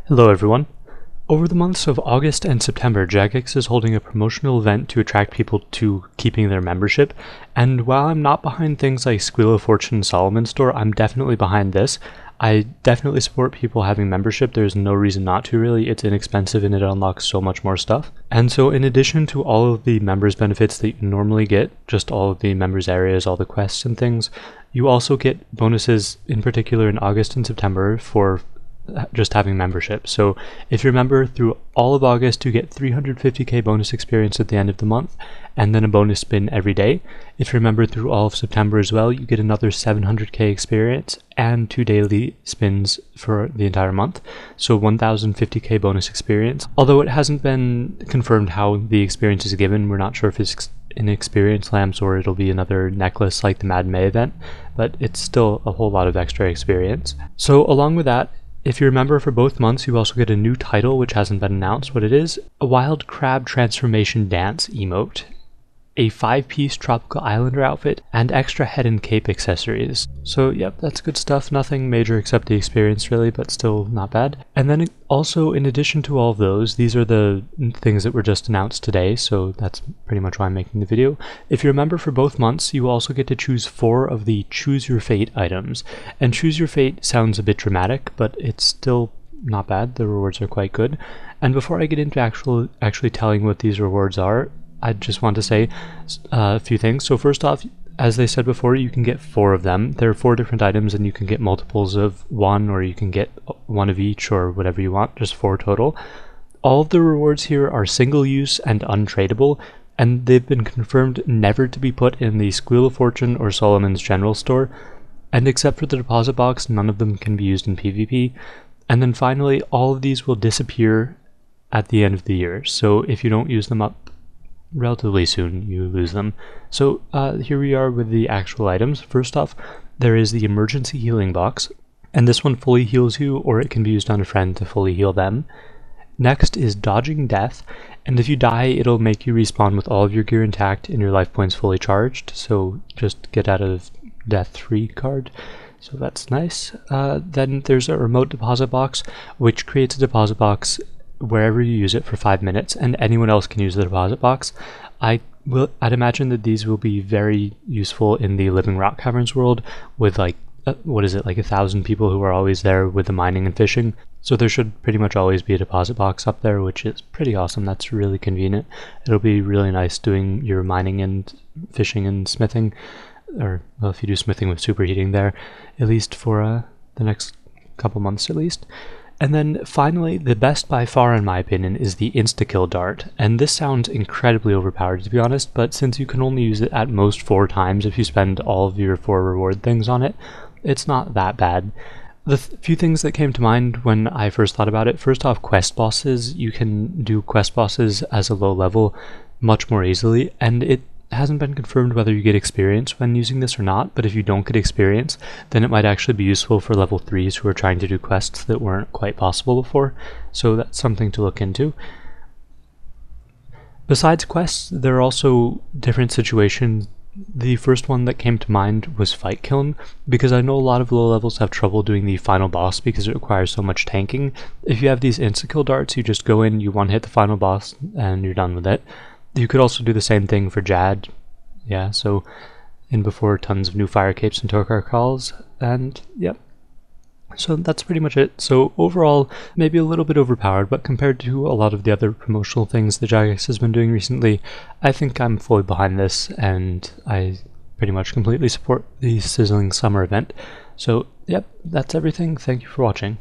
Hello everyone. Over the months of August and September, Jagex is holding a promotional event to attract people to keeping their membership, and while I'm not behind things like Squeal of Fortune and Solomon Store, I'm definitely behind this. I definitely support people having membership. There's no reason not to, really. It's inexpensive and it unlocks so much more stuff. And so in addition to all of the members benefits that you normally get, just all of the members areas, all the quests and things, you also get bonuses, in particular in August and September, for just having membership. So if you're a member through all of August, you get 350k bonus experience at the end of the month, and then a bonus spin every day. If you're a member through all of September as well, you get another 700k experience and 2 daily spins for the entire month, so 1050k bonus experience. Although it hasn't been confirmed how the experience is given, we're not sure if it's in experience lamps or it'll be another necklace like the Mad May event, but it's still a whole lot of extra experience. So along with that, if you're a member for both months, you also get a new title which hasn't been announced what it is: a Wild Crab Transformation Dance emote, a 5-piece Tropical Islander outfit, and extra head and cape accessories. So yep, that's good stuff. Nothing major except the experience really, but still not bad. And then also, in addition to all of those, these are the things that were just announced today, so that's pretty much why I'm making the video. If you're a member for both months, you also get to choose 4 of the Choose Your Fate items. And Choose Your Fate sounds a bit dramatic, but it's still not bad. The rewards are quite good. And before I get into actually telling what these rewards are, I just want to say a few things. So first off, as they said before, you can get 4 of them. There are 4 different items and you can get multiples of 1, or you can get 1 of each, or whatever you want, just 4 total. All of the rewards here are single use and untradeable, and they've been confirmed never to be put in the Squeal of Fortune or Solomon's general store. And except for the deposit box, none of them can be used in PvP. And then finally, all of these will disappear at the end of the year. So if you don't use them up relatively soon, you lose them. So here we are with the actual items. First off, there is the emergency healing box, and this one fully heals you, or it can be used on a friend to fully heal them. Next is dodging death, and if you die, it'll make you respawn with all of your gear intact and your life points fully charged, so just get out of death free card. So that's nice. Then there's a remote deposit box, which creates a deposit box wherever you use it for 5 minutes, and anyone else can use the deposit box. I'd imagine that these will be very useful in the Living Rock Caverns world with like, what is it, like 1,000 people who are always there with the mining and fishing. So there should pretty much always be a deposit box up there, which is pretty awesome. That's really convenient. It'll be really nice doing your mining and fishing and smithing, or well, if you do smithing with superheating there, at least for the next couple months at least. And then finally, the best by far in my opinion is the Instakill dart, and this sounds incredibly overpowered to be honest, but since you can only use it at most 4 times if you spend all of your 4 reward things on it, it's not that bad. The few things that came to mind when I first thought about it: first off, quest bosses. You can do quest bosses as a low level much more easily, and it hasn't been confirmed whether you get experience when using this or not, but if you don't get experience, then it might actually be useful for level 3s who are trying to do quests that weren't quite possible before, so that's something to look into. Besides quests, there are also different situations. The first one that came to mind was Fight Kiln, because I know a lot of low levels have trouble doing the final boss because it requires so much tanking. If you have these Instakill darts, you just go in, you one-hit the final boss, and you're done with it. You could also do the same thing for Jad, yeah, so in before tons of new fire capes and Tokar calls, and yep. So that's pretty much it. So overall, maybe a little bit overpowered, but compared to a lot of the other promotional things the Jagex has been doing recently, I think I'm fully behind this, and I pretty much completely support the Sizzling summer event. So yep, that's everything. Thank you for watching.